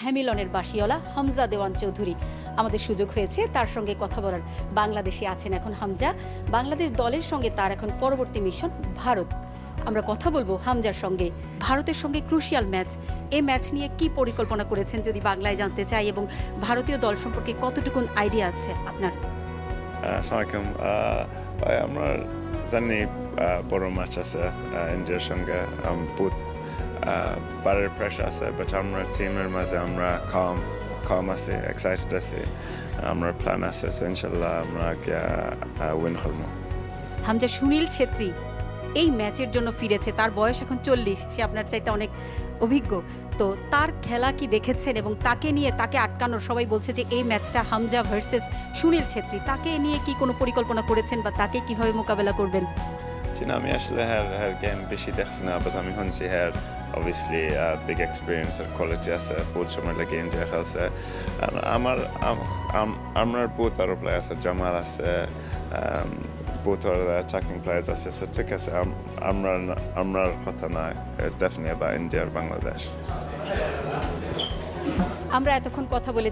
হ্যামিলনের বাসিওয়ালা হামজা দেওয়ান চৌধুরী আমাদের সুযোগ হয়েছে তার সঙ্গে কথা বলার। বাংলাদেশে আছেন এখন হামজা। বাংলাদেশ দলের সঙ্গে তার এখন পরবর্তী মিশন ভারত। আমরা কথা বলবো হামজার সঙ্গে। ভারতের সঙ্গে ক্রুশিয়াল ম্যাচ, এই ম্যাচ নিয়ে কি পরিকল্পনা করেছেন যদি বাংলায় জানতে চাই, এবং ভারতীয় দল সম্পর্কে কতটুকুন আইডিয়া আছে আপনার? আসসালামাইকুম। আমরা জানি বড় ম্যাচ আছে ইন্ডিয়ার সঙ্গে, বহুত বারের প্রেশার আছে, বাট আমরা টিমের মাঝে আমরা কম আছি, এক্সাইটেড আছি, আমরা প্ল্যান আছে, সো ইনশাল্লাহ আমরা উইন করবো। হামজা, সুনীল ছেত্রী এই ম্যাচের জন্য ফিরেছে, তার বয়স এখন 40, সে আপনার চাইতে অনেক অভিজ্ঞ। তো তার খেলা কি দেখেছেন, এবং তাকে নিয়ে, তাকে আটকানোর, সবাই বলছে যে এই ম্যাচটা হামজা ভার্সেস সুনীল ছেত্রী, তাকে নিয়ে কি কোনো পরিকল্পনা করেছেন বা তাকে কিভাবে মোকাবেলা করবেন? না, আমি আসলে হ্যার গেম বেশি দেখছি না, বাট আমি শুনছি হ্যার অবভিয়াসলি বিগ এক্সপিরিয়েন্স আর কোয়ালিটি আছে, বহুত সময় লাগে ইন্ডিয়া খেলছে। আমার বহুত আরো প্লেয়ার আছে, জামাল আছে, বহুত অ্যাটাকিং প্লেয়ার্স আছে, সো ঠিক আছে, আমার কথা না, ইটস ডেফিনেটলি অ্যাবাউট ইন্ডিয়া আর বাংলাদেশ। আমরা এতক্ষণ কথা বলে